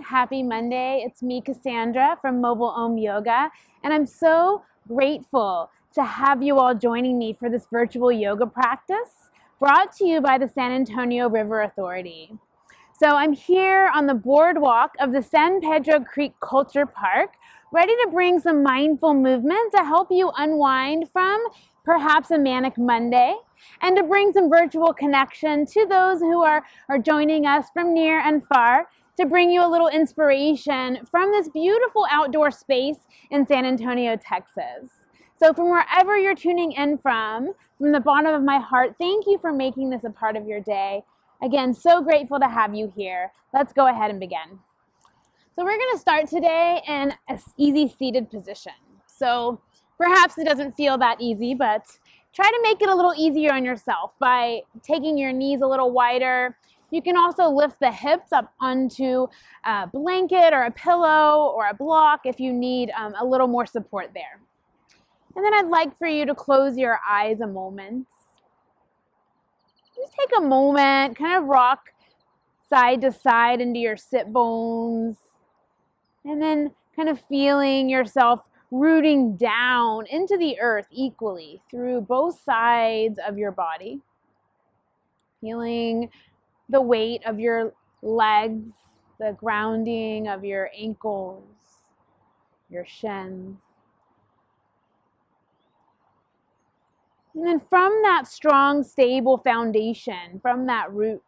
Happy Monday. It's me, Cassandra from Mobile Om Yoga, and I'm so grateful to have you all joining me for this virtual yoga practice brought to you by the San Antonio River Authority. So I'm here on the boardwalk of the San Pedro Creek Culture Park, ready to bring some mindful movement to help you unwind from perhaps a manic Monday, and to bring some virtual connection to those who are joining us from near and far, to bring you a little inspiration from this beautiful outdoor space in San Antonio, Texas. So from wherever you're tuning in from the bottom of my heart, thank you for making this a part of your day. Again, so grateful to have you here. Let's go ahead and begin. So we're going to start today in an easy seated position. So perhaps it doesn't feel that easy, but try to make it a little easier on yourself by taking your knees a little wider. You can also lift the hips up onto a blanket or a pillow or a block if you need a little more support there. And then I'd like for you to close your eyes a moment. Just take a moment, kind of rock side to side into your sit bones, and then kind of feeling yourself rooting down into the earth equally through both sides of your body. Feeling the weight of your legs, the grounding of your ankles, your shins. And then from that strong, stable foundation, from that root,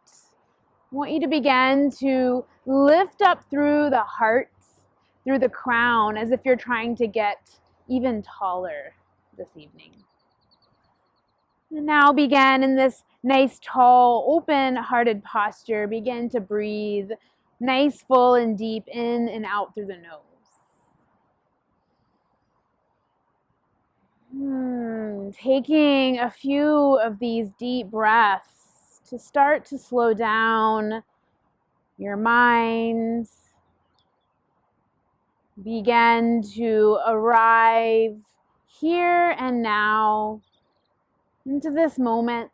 I want you to begin to lift up through the heart, through the crown, as if you're trying to get even taller this evening. And now begin in this nice, tall, open-hearted posture. Begin to breathe nice, full, and deep in and out through the nose. Taking a few of these deep breaths to start to slow down your mind. Begin to arrive here and now into this moment,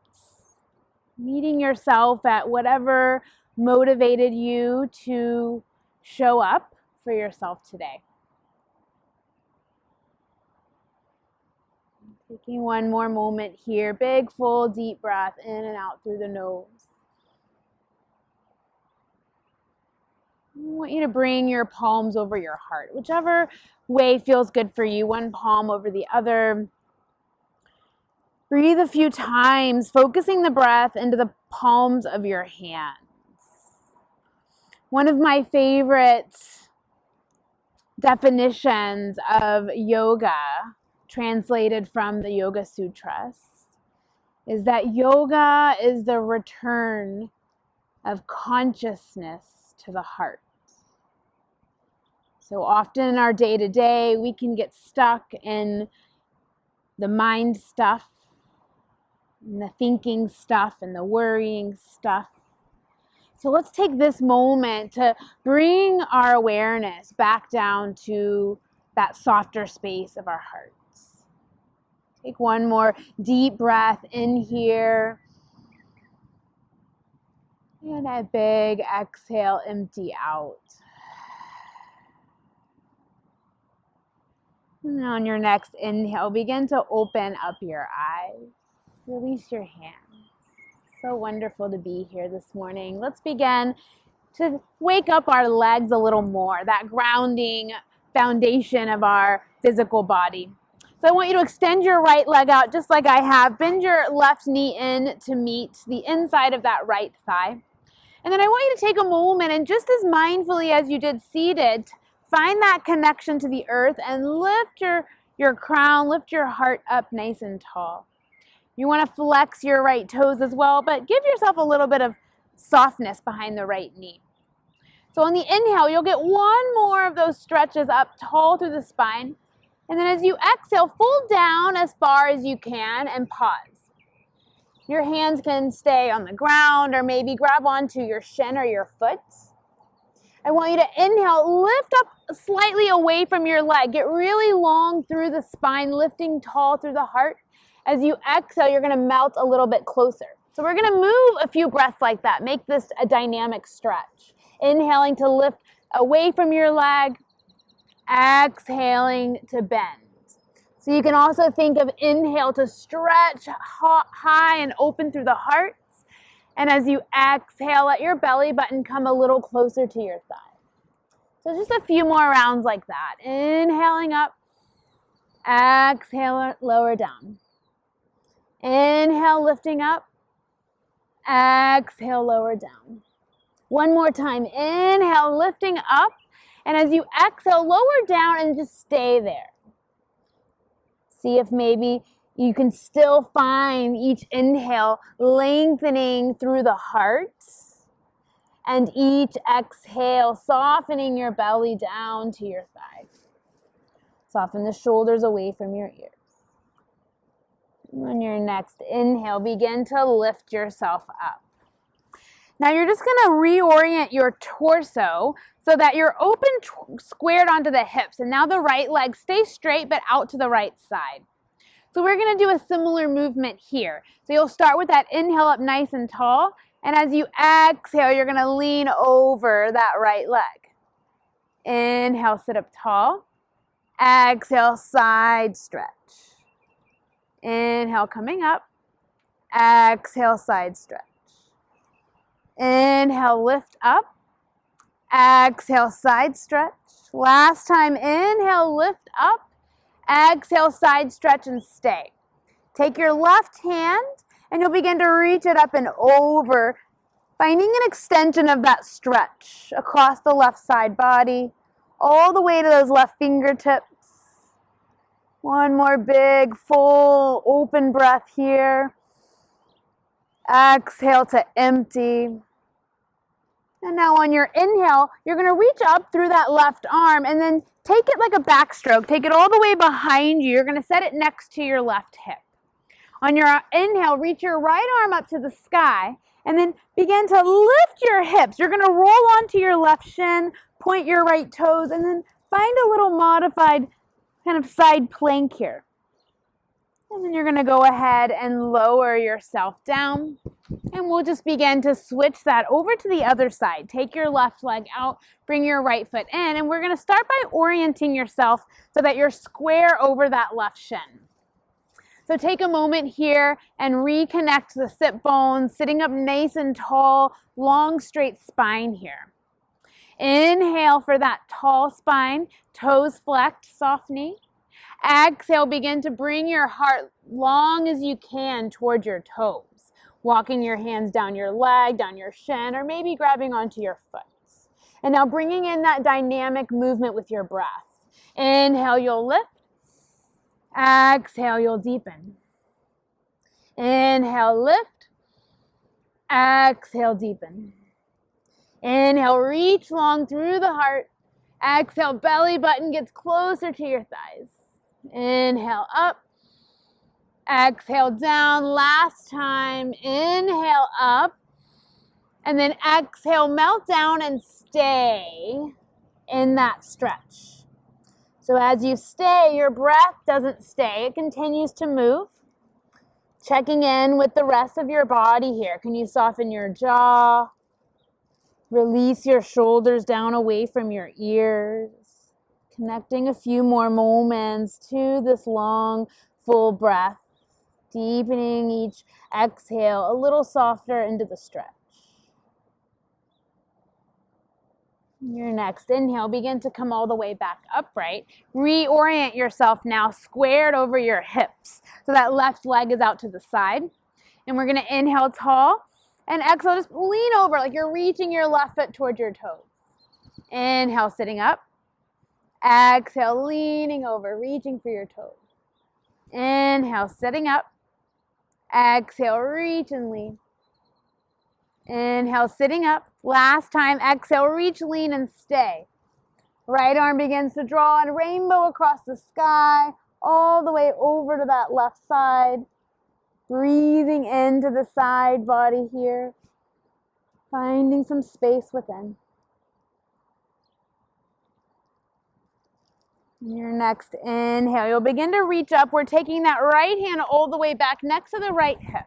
meeting yourself at whatever motivated you to show up for yourself today. Taking one more moment here, big, full, deep breath in and out through the nose. I want you to bring your palms over your heart, whichever way feels good for you, one palm over the other. Breathe a few times, focusing the breath into the palms of your hands. One of my favorite definitions of yoga, translated from the Yoga Sutras, is that yoga is the return of consciousness to the heart. So often in our day-to-day, we can get stuck in the mind stuff, and the thinking stuff, and the worrying stuff. So let's take this moment to bring our awareness back down to that softer space of our hearts. Take one more deep breath in here. And a big exhale, empty out. And on your next inhale, begin to open up your eyes. Release your hands. So wonderful to be here this morning. Let's begin to wake up our legs a little more, that grounding foundation of our physical body. So I want you to extend your right leg out just like I have. Bend your left knee in to meet the inside of that right thigh. And then I want you to take a moment and just as mindfully as you did seated, find that connection to the earth and lift your crown, lift your heart up nice and tall. You want to flex your right toes as well, but give yourself a little bit of softness behind the right knee. So on the inhale, you'll get one more of those stretches up tall through the spine. And then as you exhale, fold down as far as you can and pause. Your hands can stay on the ground or maybe grab onto your shin or your foot. I want you to inhale, lift up slightly away from your leg. Get really long through the spine, lifting tall through the heart. As you exhale, you're going to melt a little bit closer. So we're going to move a few breaths like that. Make this a dynamic stretch. Inhaling to lift away from your leg, exhaling to bend. So you can also think of inhale to stretch high and open through the heart. And as you exhale, let your belly button come a little closer to your thigh. So just a few more rounds like that. Inhaling up, exhale, lower down. Inhale, lifting up, exhale, lower down. One more time. Inhale, lifting up. And as you exhale, lower down and just stay there. See if maybe you can still find each inhale lengthening through the heart, and each exhale softening your belly down to your thigh. Soften the shoulders away from your ears. On your next inhale, begin to lift yourself up. Now you're just going to reorient your torso so that you're open, squared onto the hips. And now the right leg stays straight but out to the right side. So we're going to do a similar movement here. So you'll start with that inhale up nice and tall. And as you exhale, you're going to lean over that right leg. Inhale, sit up tall. Exhale, side stretch. Inhale, coming up. Exhale, side stretch. Inhale, lift up. Exhale, side stretch. Last time, inhale, lift up. Exhale, side stretch and stay. Take your left hand and you'll begin to reach it up and over, finding an extension of that stretch across the left side body, all the way to those left fingertips. One more big, full, open breath here. Exhale to empty. And now on your inhale, you're going to reach up through that left arm and then take it like a backstroke. Take it all the way behind you. You're going to set it next to your left hip. On your inhale, reach your right arm up to the sky and then begin to lift your hips. You're going to roll onto your left shin, point your right toes, and then find a little modified kind of side plank here. And then you're going to go ahead and lower yourself down. And we'll just begin to switch that over to the other side. Take your left leg out, bring your right foot in, and we're going to start by orienting yourself so that you're square over that left shin. So take a moment here and reconnect the sit bones, sitting up nice and tall, long, straight spine here. Inhale for that tall spine, toes flexed, soft knee. Exhale, begin to bring your heart long as you can toward your toes. Walking your hands down your leg, down your shin, or maybe grabbing onto your foot. And now bringing in that dynamic movement with your breath. Inhale, you'll lift. Exhale, you'll deepen. Inhale, lift. Exhale, deepen. Inhale, reach long through the heart. Exhale, belly button gets closer to your thighs. Inhale, up. Exhale, down. Last time. Inhale, up. And then exhale, melt down and stay in that stretch. So as you stay, your breath doesn't stay. It continues to move. Checking in with the rest of your body here. Can you soften your jaw? Release your shoulders down away from your ears. Connecting a few more moments to this long, full breath. Deepening each exhale a little softer into the stretch. Your next inhale, begin to come all the way back upright. Reorient yourself now squared over your hips. So that left leg is out to the side. And we're going to inhale tall and exhale, just lean over like you're reaching your left foot towards your toes. Inhale, sitting up. Exhale, leaning over, reaching for your toes. Inhale, sitting up. Exhale, reach and lean. Inhale, sitting up. Last time, exhale, reach, lean, and stay. Right arm begins to draw a rainbow across the sky, all the way over to that left side. Breathing into the side body here. Finding some space within. Your next inhale, you'll begin to reach up. We're taking that right hand all the way back next to the right hip.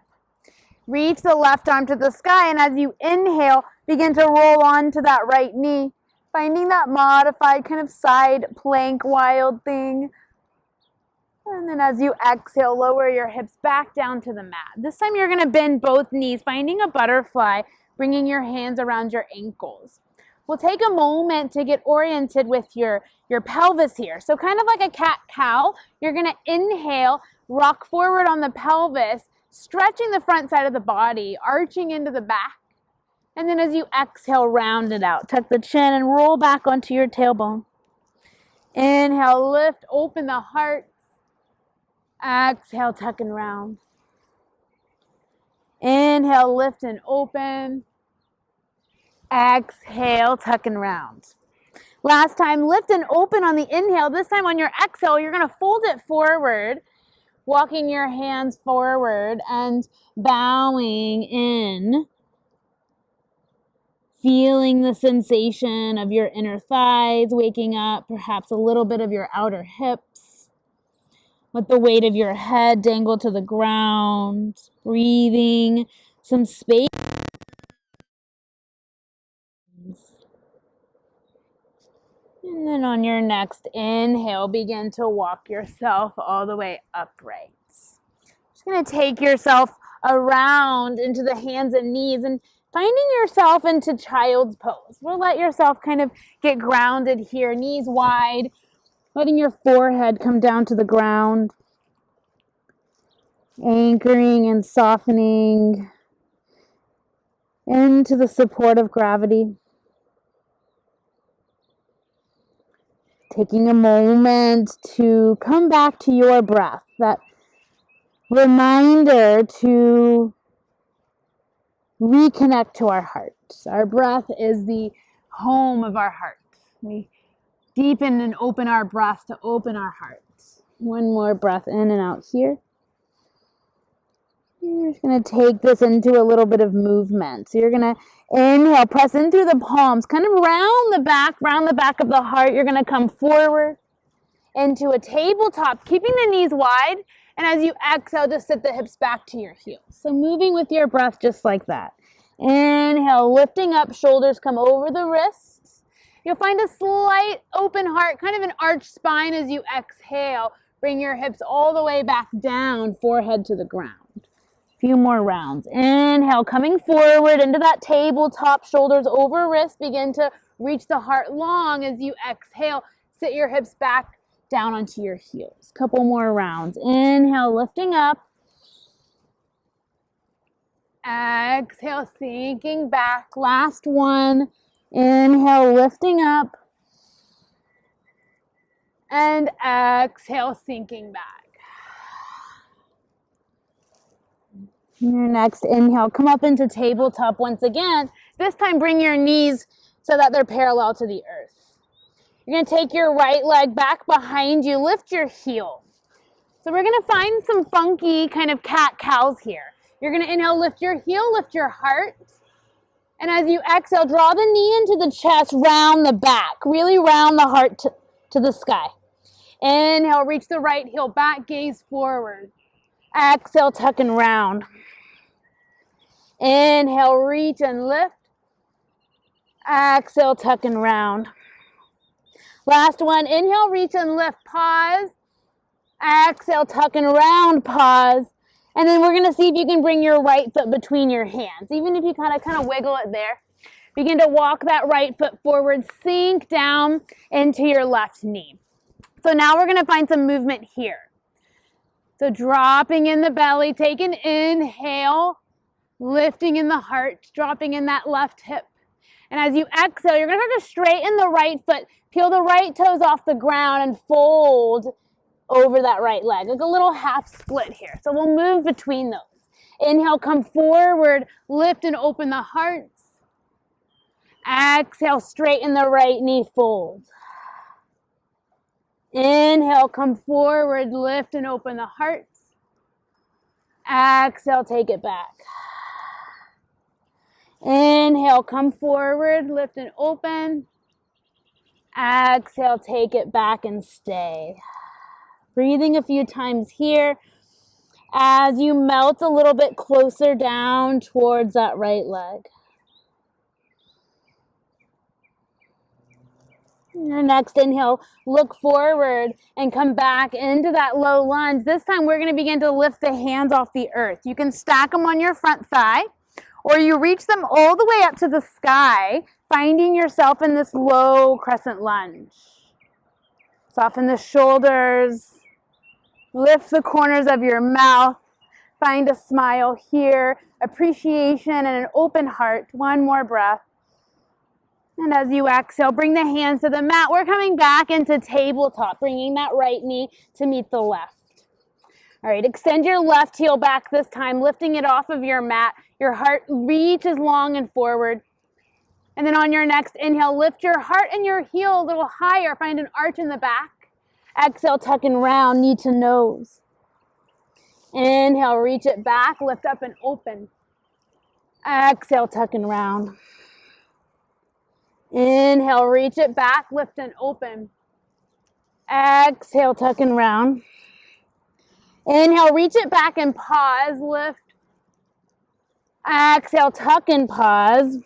Reach the left arm to the sky, and as you inhale, begin to roll onto that right knee. Finding that modified kind of side plank wild thing. And then as you exhale, lower your hips back down to the mat. This time you're going to bend both knees, finding a butterfly, bringing your hands around your ankles. We'll take a moment to get oriented with your pelvis here. So kind of like a cat-cow, you're going to inhale, rock forward on the pelvis, stretching the front side of the body, arching into the back. And then as you exhale, round it out. Tuck the chin and roll back onto your tailbone. Inhale, lift, open the heart. Exhale, tuck and round. Inhale, lift and open. Exhale, tuck and round. Last time, lift and open on the inhale. This time on your exhale, you're going to fold it forward, walking your hands forward and bowing in. Feeling the sensation of your inner thighs waking up, perhaps a little bit of your outer hips. Let the weight of your head dangle to the ground. Breathing some space. And then on your next inhale, begin to walk yourself all the way upright. Just going to take yourself around into the hands and knees and finding yourself into child's pose. We'll let yourself kind of get grounded here, knees wide, letting your forehead come down to the ground, anchoring and softening into the support of gravity. Taking a moment to come back to your breath, that reminder to reconnect to our heart. Our breath is the home of our heart. We deepen and open our breath to open our heart. One more breath in and out here. You're just going to take this into a little bit of movement. So you're going to inhale, press in through the palms, kind of round the back of the heart. You're going to come forward into a tabletop, keeping the knees wide. And as you exhale, just sit the hips back to your heels. So moving with your breath just like that. Inhale, lifting up, shoulders come over the wrists. You'll find a slight open heart, kind of an arched spine as you exhale. Bring your hips all the way back down, forehead to the ground. Few more rounds. Inhale, coming forward into that tabletop, shoulders over wrists. Begin to reach the heart long as you exhale. Sit your hips back down onto your heels. Couple more rounds. Inhale, lifting up. Exhale, sinking back. Last one. Inhale, lifting up. And exhale, sinking back. Your next inhale, come up into tabletop once again. This time bring your knees so that they're parallel to the earth. You're going to take your right leg back behind you, lift your heel. So we're going to find some funky kind of cat-cows here. You're going to inhale, lift your heel, lift your heart. And as you exhale, draw the knee into the chest, round the back. Really round the heart to the sky. Inhale, reach the right heel back, gaze forward. Exhale, tuck and round. Inhale, reach and lift. Exhale, tuck and round. Last one, inhale, reach and lift, pause. Exhale, tuck and round, pause. And then we're gonna see if you can bring your right foot between your hands. Even if you kind of wiggle it there. Begin to walk that right foot forward, sink down into your left knee. So now we're gonna find some movement here. So dropping in the belly, take an inhale, lifting in the heart, dropping in that left hip. And as you exhale, you're going to start to straighten the right foot, peel the right toes off the ground and fold over that right leg, like a little half split here. So we'll move between those. Inhale, come forward, lift and open the heart. Exhale, straighten the right knee, fold. Inhale, come forward, lift and open the heart. Exhale, take it back. Inhale, come forward, lift and open. Exhale, take it back and stay. Breathing a few times here as you melt a little bit closer down towards that right leg. Your next inhale, look forward and come back into that low lunge. This time we're going to begin to lift the hands off the earth. You can stack them on your front thigh, or you reach them all the way up to the sky, finding yourself in this low crescent lunge. Soften the shoulders, lift the corners of your mouth, find a smile here, appreciation and an open heart. One more breath. And as you exhale, bring the hands to the mat. We're coming back into tabletop, bringing that right knee to meet the left. All right, extend your left heel back this time, lifting it off of your mat. Your heart reaches long and forward. And then on your next inhale, lift your heart and your heel a little higher. Find an arch in the back. Exhale, tuck and round, knee to nose. Inhale, reach it back, lift up and open. Exhale, tuck and round. Inhale, reach it back, lift and open. Exhale, tuck and round. Inhale, reach it back and pause, lift. Exhale, tuck and pause.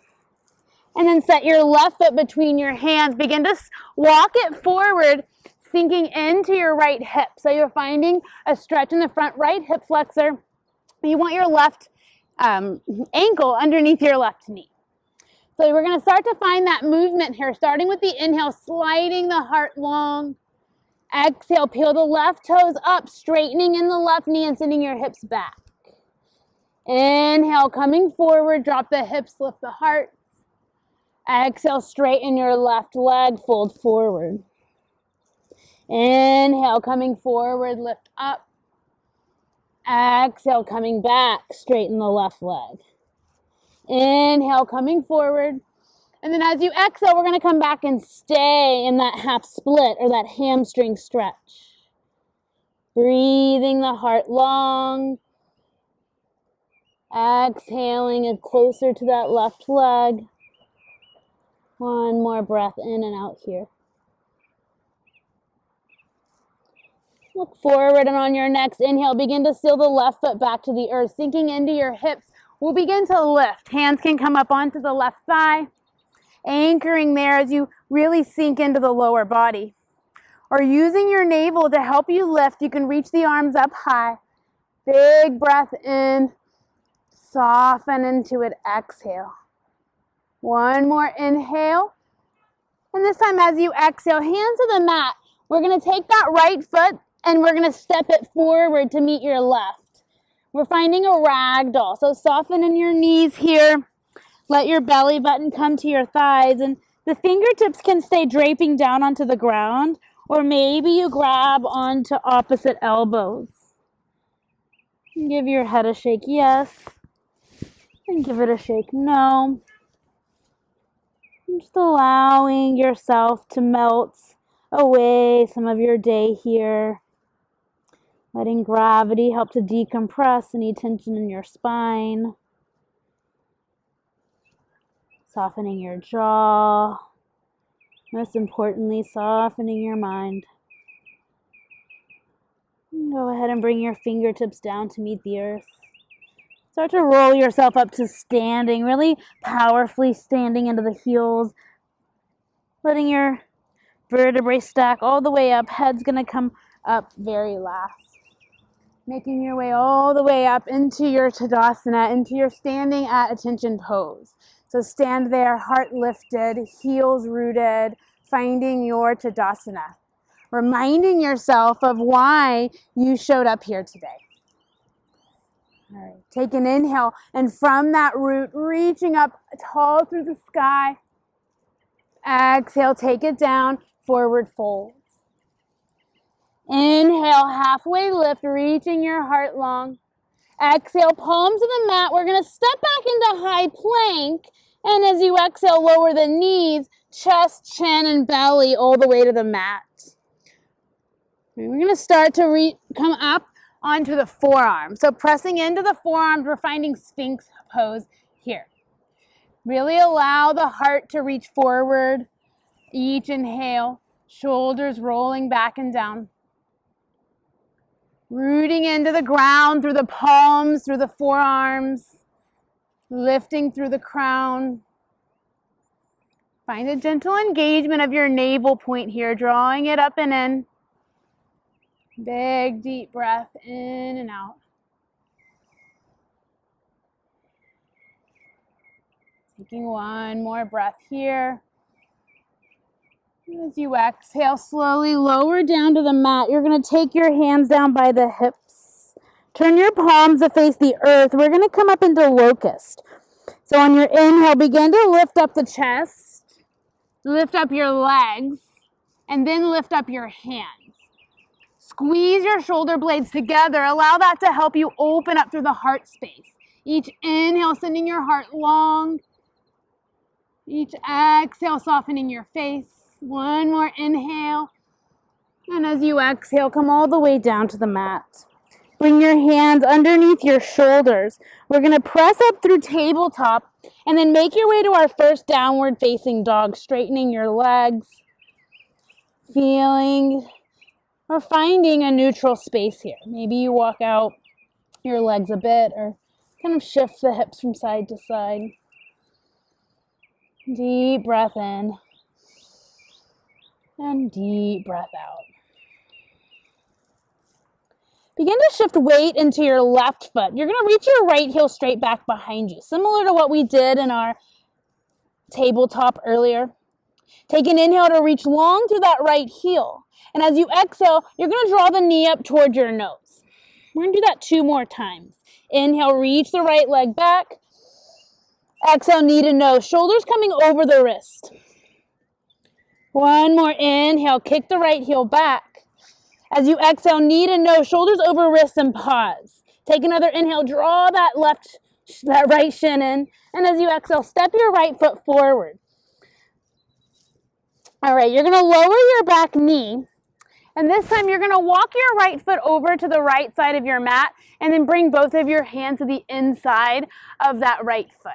And then set your left foot between your hands. Begin to walk it forward, sinking into your right hip. So you're finding a stretch in the front right hip flexor. You want your left ankle underneath your left knee. So we're going to start to find that movement here, starting with the inhale, sliding the heart long. Exhale, peel the left toes up, straightening in the left knee and sending your hips back. Inhale, coming forward, drop the hips, lift the heart. Exhale, straighten your left leg, fold forward. Inhale, coming forward, lift up. Exhale, coming back, straighten the left leg. Inhale, coming forward. And then as you exhale, we're going to come back and stay in that half split or that hamstring stretch. Breathing the heart long. Exhaling it closer to that left leg. One more breath in and out here. Look forward, and on your next inhale, begin to seal the left foot back to the earth, sinking into your hips. We'll begin to lift. Hands can come up onto the left thigh, anchoring there as you really sink into the lower body. Or using your navel to help you lift, you can reach the arms up high. Big breath in, soften into it, exhale. One more inhale. And this time as you exhale, hands to the mat. We're going to take that right foot and we're going to step it forward to meet your left. We're finding a ragdoll. So soften in your knees here. Let your belly button come to your thighs. And the fingertips can stay draping down onto the ground. Or maybe you grab onto opposite elbows. Give your head a shake, yes. And give it a shake, no. Just allowing yourself to melt away some of your day here. Letting gravity help to decompress any tension in your spine. Softening your jaw. Most importantly, softening your mind. Go ahead and bring your fingertips down to meet the earth. Start to roll yourself up to standing, really powerfully standing into the heels. Letting your vertebrae stack all the way up. Head's going to come up very last. Making your way all the way up into your Tadasana, into your standing at attention pose. So stand there, heart lifted, heels rooted, finding your Tadasana. Reminding yourself of why you showed up here today. All right, take an inhale, and from that root, reaching up tall through the sky. Exhale, take it down, forward folds. Inhale, halfway lift, reaching your heart long. Exhale, palms to the mat. We're going to step back into high plank. And as you exhale, lower the knees, chest, chin, and belly all the way to the mat. And we're going to start to come up onto the forearms. So pressing into the forearms, we're finding Sphinx pose here. Really allow the heart to reach forward. Each inhale, shoulders rolling back and down. Rooting into the ground through the palms, through the forearms. Lifting through the crown. Find a gentle engagement of your navel point here, drawing it up and in. Big, deep breath in and out. Taking one more breath here. As you exhale, slowly lower down to the mat. You're going to take your hands down by the hips. Turn your palms to face the earth. We're going to come up into Locust. So on your inhale, begin to lift up the chest, lift up your legs, and then lift up your hands. Squeeze your shoulder blades together. Allow that to help you open up through the heart space. Each inhale, sending your heart long. Each exhale, softening your face. One more inhale. And as you exhale, come all the way down to the mat. Bring your hands underneath your shoulders. We're going to press up through tabletop and then make your way to our first downward facing dog, straightening your legs, feeling or finding a neutral space here. Maybe you walk out your legs a bit or kind of shift the hips from side to side. Deep breath in and deep breath out. Begin to shift weight into your left foot. You're going to reach your right heel straight back behind you, similar to what we did in our tabletop earlier. Take an inhale to reach long through that right heel. And as you exhale, you're going to draw the knee up toward your nose. We're going to do that 2 more times. Inhale, reach the right leg back. Exhale, knee to nose, shoulders coming over the wrist. One more inhale, kick the right heel back. As you exhale, knee to nose, shoulders over wrist, and pause. Take another inhale, draw that right shin in. And as you exhale, step your right foot forward. All right, you're going to lower your back knee. And this time you're going to walk your right foot over to the right side of your mat and then bring both of your hands to the inside of that right foot.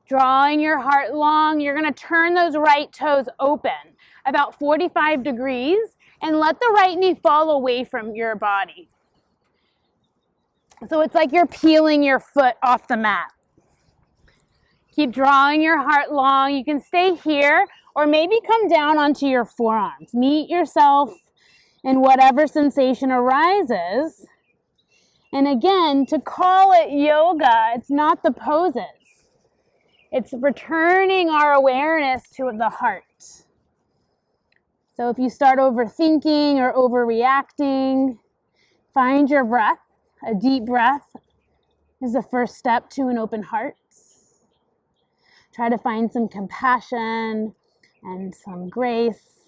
Drawing your heart long, you're going to turn those right toes open about 45 degrees and let the right knee fall away from your body. So it's like you're peeling your foot off the mat. Keep drawing your heart long. You can stay here or maybe come down onto your forearms. Meet yourself in whatever sensation arises. And again, to call it yoga, it's not the poses. It's returning our awareness to the heart. So if you start overthinking or overreacting, find your breath. A deep breath is the first step to an open heart. Try to find some compassion and some grace,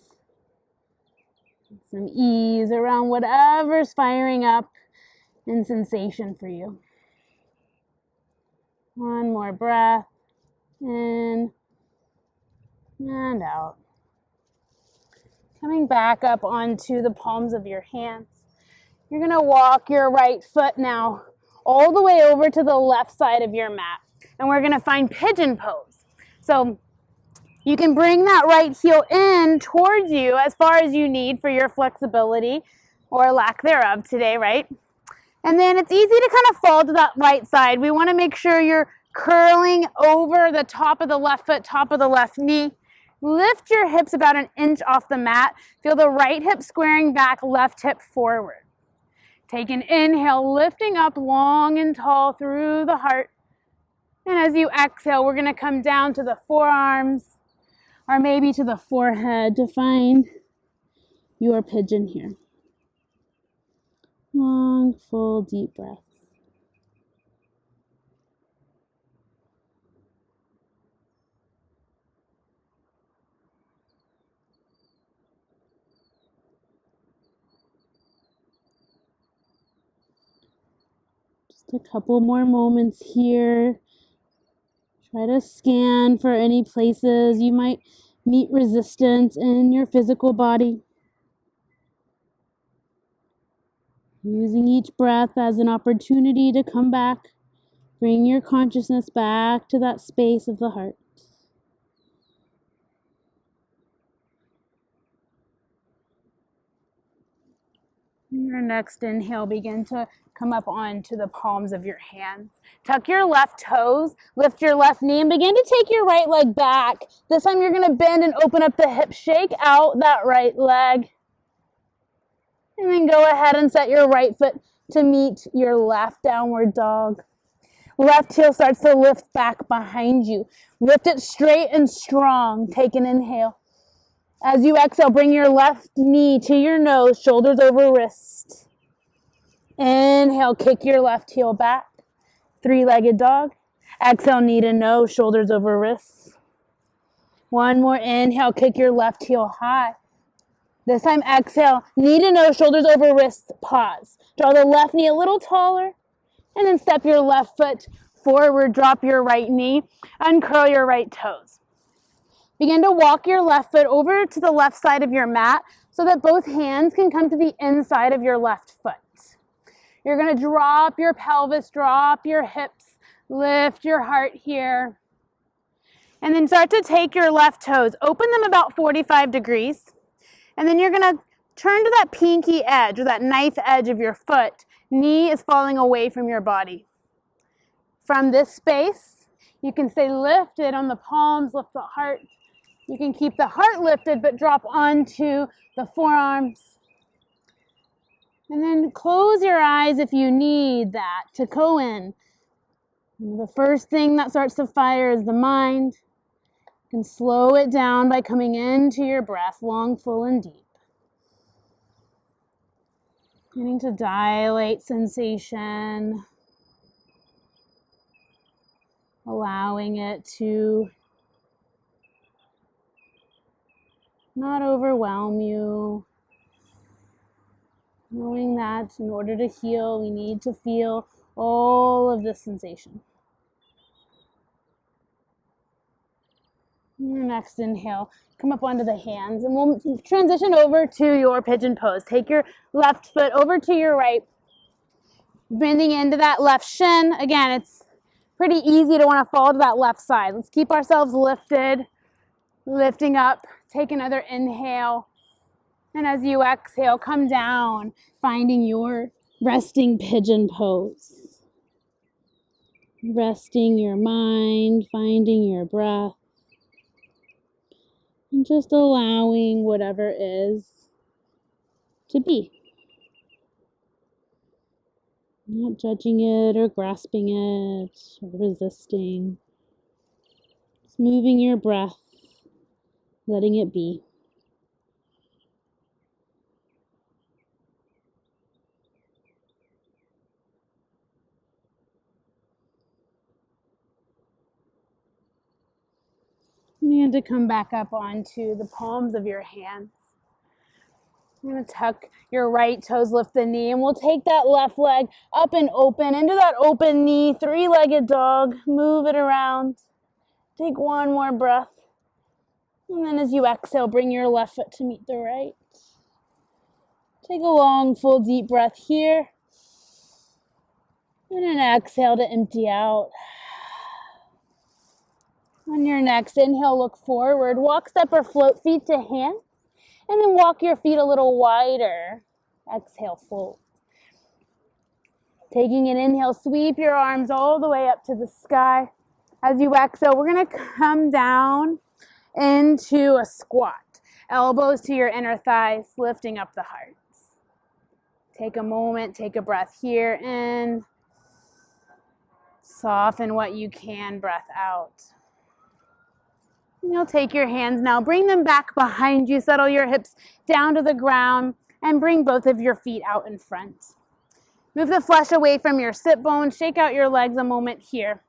some ease around whatever's firing up in sensation for you. One more breath. In and out. Coming back up onto the palms of your hands. You're going to walk your right foot now all the way over to the left side of your mat. And we're going to find Pigeon Pose. So you can bring that right heel in towards you as far as you need for your flexibility or lack thereof today, right? And then it's easy to kind of fall to that right side. We want to make sure you're curling over the top of the left foot, top of the left knee. Lift your hips about 1 inch off the mat. Feel the right hip squaring back, left hip forward. Take an inhale, lifting up long and tall through the heart. And as you exhale, we're going to come down to the forearms or maybe to the forehead to find your pigeon here. Long, full, deep breath. A couple more moments here. Try to scan for any places you might meet resistance in your physical body. Using each breath as an opportunity to come back. Bring your consciousness back to that space of the heart. Your next inhale, begin to come up onto the palms of your hands. Tuck your left toes, lift your left knee, and begin to take your right leg back. This time you're going to bend and open up the hips. Shake out that right leg. And then go ahead and set your right foot to meet your left downward dog. Left heel starts to lift back behind you. Lift it straight and strong. Take an inhale. As you exhale, bring your left knee to your nose, shoulders over wrist. Inhale, kick your left heel back. Three-legged dog. Exhale, knee to nose, shoulders over wrists. One more inhale, kick your left heel high. This time, exhale, knee to nose, shoulders over wrists, pause. Draw the left knee a little taller, and then step your left foot forward, drop your right knee, uncurl your right toes. Begin to walk your left foot over to the left side of your mat so that both hands can come to the inside of your left foot. You're going to drop your pelvis, drop your hips, lift your heart here. And then start to take your left toes, open them about 45 degrees. And then you're going to turn to that pinky edge or that knife edge of your foot. Knee is falling away from your body. From this space, you can stay lifted on the palms, lift the heart. You can keep the heart lifted, but drop onto the forearms. And then close your eyes if you need that to go in. The first thing that starts to fire is the mind. You can slow it down by coming into your breath, long, full, and deep. Beginning to dilate sensation. Allowing it to not overwhelm you. Knowing that in order to heal, we need to feel all of this sensation. Your next inhale, come up onto the hands, and we'll transition over to your pigeon pose. Take your left foot over to your right, bending into that left shin. Again, it's pretty easy to want to fall to that left side. Let's keep ourselves lifted, lifting up. Take another inhale. And as you exhale, come down, finding your resting pigeon pose. Resting your mind, finding your breath, and just allowing whatever is to be. Not judging it or grasping it or resisting. Just moving your breath, letting it be. And to come back up onto the palms of your hands. You're going to tuck your right toes, lift the knee, and we'll take that left leg up and open into that open knee, three-legged dog. Move it around. Take one more breath. And then as you exhale, bring your left foot to meet the right. Take a long, full, deep breath here. And an exhale to empty out. On your next inhale, look forward. Walk, step, or float feet to hand. And then walk your feet a little wider. Exhale, fold. Taking an inhale, sweep your arms all the way up to the sky. As you exhale, we're going to come down into a squat. Elbows to your inner thighs, lifting up the heart. Take a moment, take a breath here in. Soften what you can, breath out. And you'll take your hands now, bring them back behind you, settle your hips down to the ground, and bring both of your feet out in front. Move the flesh away from your sit bones, shake out your legs a moment here.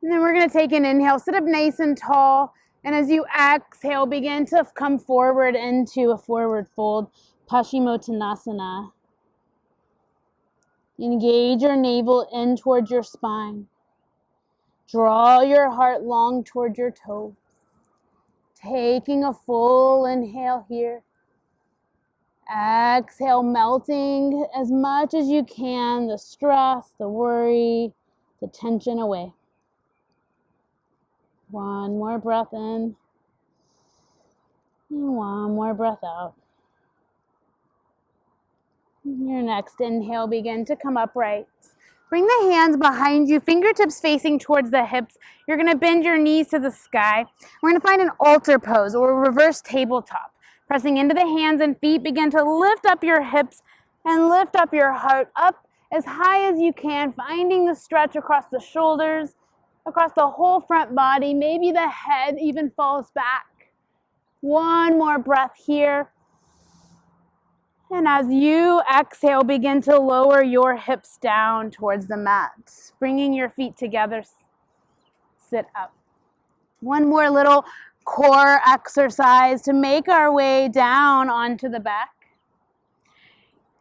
And then we're going to take an inhale, sit up nice and tall, and as you exhale, begin to come forward into a forward fold, Pashimotanasana. Engage your navel in towards your spine. Draw your heart long toward your toes. Taking a full inhale here. Exhale, melting as much as you can, the stress, the worry, the tension away. One more breath in. And one more breath out. Your next inhale, begin to come upright. Bring the hands behind you, fingertips facing towards the hips. You're going to bend your knees to the sky. We're going to find an altar pose or a reverse tabletop. Pressing into the hands and feet, begin to lift up your hips and lift up your heart up as high as you can, finding the stretch across the shoulders, across the whole front body. Maybe the head even falls back. One more breath here. And as you exhale, begin to lower your hips down towards the mat, bringing your feet together, sit up. One more little core exercise to make our way down onto the back.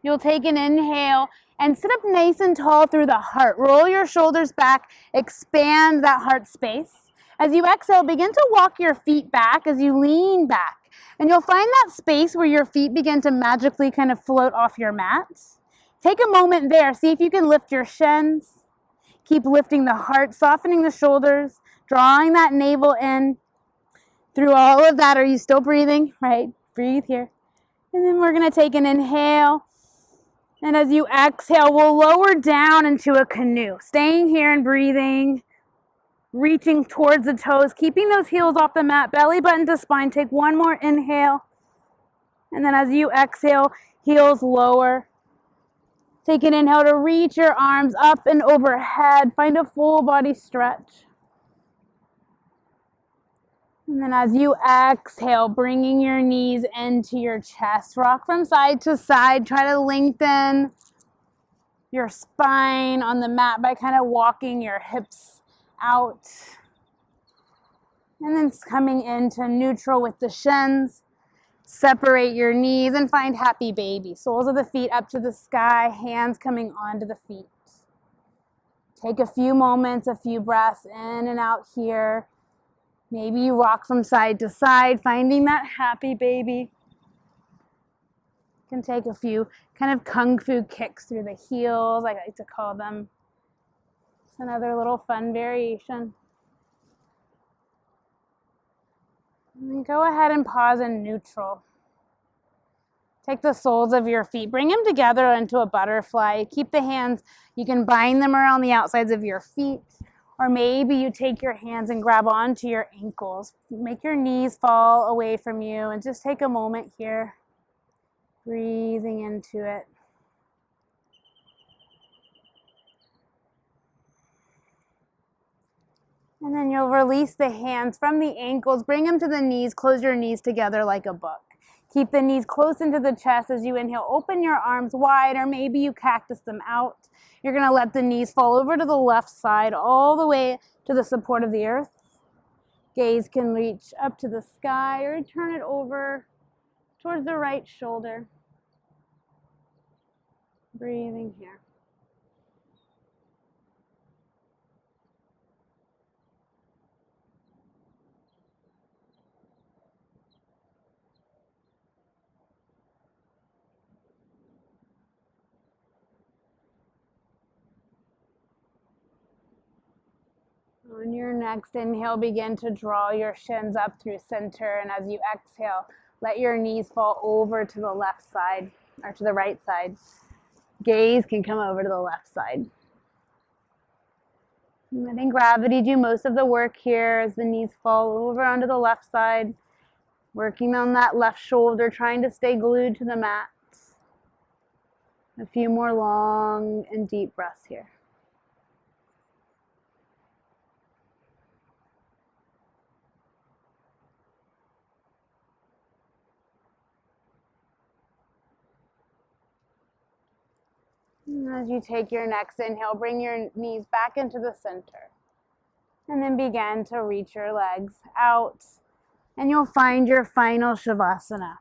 You'll take an inhale and sit up nice and tall through the heart. Roll your shoulders back, expand that heart space. As you exhale, begin to walk your feet back as you lean back. And you'll find that space where your feet begin to magically kind of float off your mat. Take a moment there. See if you can lift your shins. Keep lifting the heart, softening the shoulders, drawing that navel in. Through all of that, are you still breathing? Right? Breathe here. And then we're going to take an inhale. And as you exhale, we'll lower down into a canoe. Staying here and breathing. Reaching towards the toes, keeping those heels off the mat, belly button to spine. Take one more inhale. And then as you exhale, heels lower. Take an inhale to reach your arms up and overhead. Find a full body stretch. And then as you exhale, bringing your knees into your chest. Rock from side to side. Try to lengthen your spine on the mat by kind of walking your hips out. And then coming into neutral with the shins. Separate your knees and find happy baby. Soles of the feet up to the sky, hands coming onto the feet. Take a few moments, a few breaths in and out here. Maybe you rock from side to side, finding that happy baby. You can take a few kind of kung fu kicks through the heels, I like to call them. It's another little fun variation. And go ahead and pause in neutral. Take the soles of your feet, bring them together into a butterfly. Keep the hands, you can bind them around the outsides of your feet, or maybe you take your hands and grab onto your ankles. Make your knees fall away from you and just take a moment here, breathing into it. And then you'll release the hands from the ankles, bring them to the knees, close your knees together like a book. Keep the knees close into the chest as you inhale. Open your arms wide, or maybe you cactus them out. You're going to let the knees fall over to the left side, all the way to the support of the earth. Gaze can reach up to the sky, or turn it over towards the right shoulder. Breathing here. On your next inhale, begin to draw your shins up through center, and as you exhale, let your knees fall over to the left side, or to the right side. Gaze can come over to the left side. Letting gravity do most of the work here as the knees fall over onto the left side, working on that left shoulder, trying to stay glued to the mat. A few more long and deep breaths here. As you take your next inhale, bring your knees back into the center. And then begin to reach your legs out. And you'll find your final Shavasana.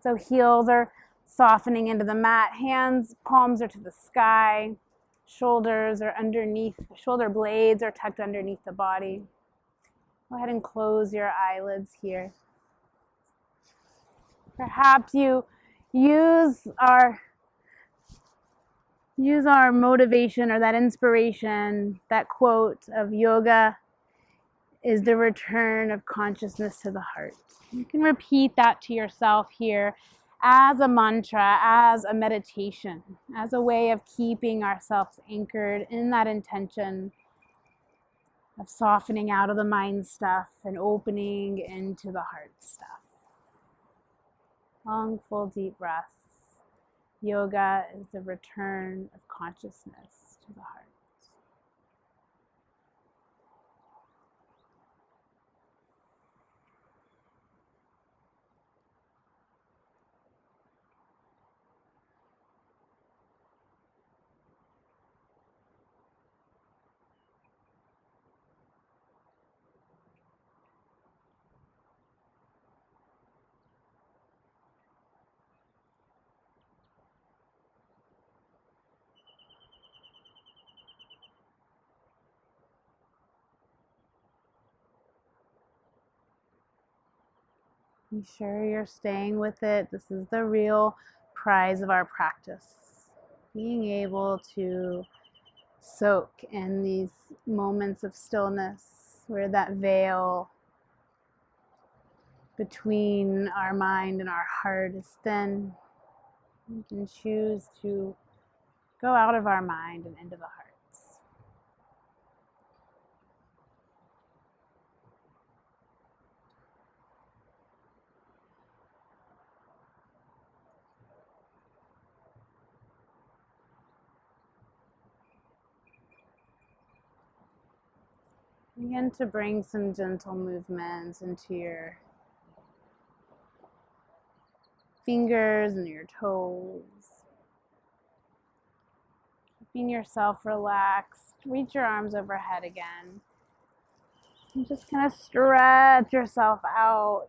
So heels are softening into the mat. Hands, palms are to the sky. Shoulders are underneath, shoulder blades are tucked underneath the body. Go ahead and close your eyelids here. Perhaps you use our motivation or that inspiration, that quote of yoga is the return of consciousness to the heart. You can repeat that to yourself here as a mantra, as a meditation, as a way of keeping ourselves anchored in that intention of softening out of the mind stuff and opening into the heart stuff. Long, full, deep breaths. Yoga is the return of consciousness to the heart. Be sure you're staying with it. This is the real prize of our practice. Being able to soak in these moments of stillness where that veil between our mind and our heart is thin. We can choose to go out of our mind and into the heart. Begin to bring some gentle movements into your fingers and your toes. Keeping yourself relaxed. Reach your arms overhead again. And just kind of stretch yourself out.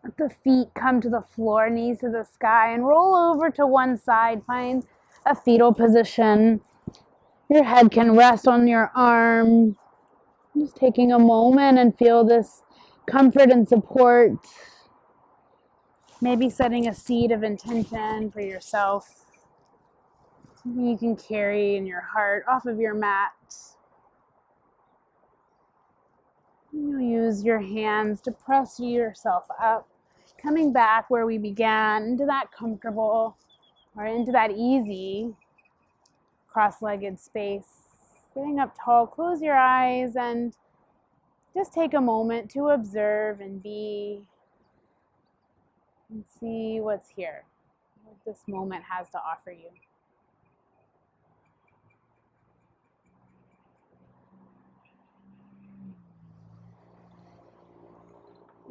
Let the feet come to the floor, knees to the sky, and roll over to one side. Find a fetal position. Your head can rest on your arm. Just taking a moment and feel this comfort and support. Maybe setting a seed of intention for yourself. Something you can carry in your heart off of your mat. You'll use your hands to press yourself up. Coming back where we began, into that comfortable or into that easy cross-legged space. Sitting up tall, close your eyes and just take a moment to observe and be and see what's here, what this moment has to offer you.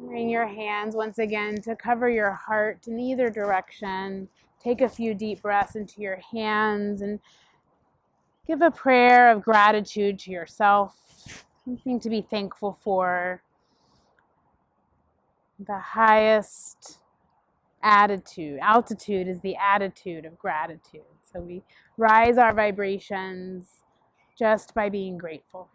Bring your hands once again to cover your heart in either direction. Take a few deep breaths into your hands and give a prayer of gratitude to yourself, something to be thankful for. The highest altitude is the attitude of gratitude. So we rise our vibrations just by being grateful.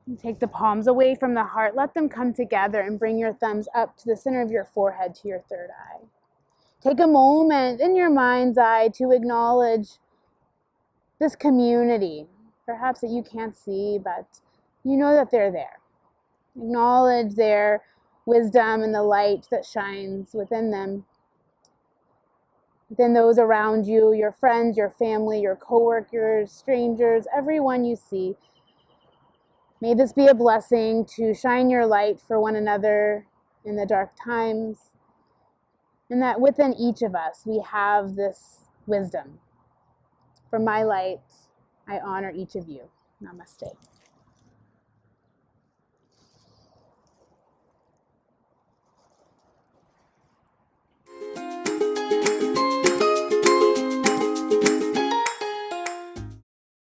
And take the palms away from the heart. Let them come together and bring your thumbs up to the center of your forehead to your third eye. Take a moment in your mind's eye to acknowledge this community, perhaps that you can't see, but you know that they're there. Acknowledge their wisdom and the light that shines within them, within those around you, your friends, your family, your coworkers, strangers, everyone you see. May this be a blessing to shine your light for one another in the dark times, and that within each of us we have this wisdom. From my light, I honor each of you. Namaste.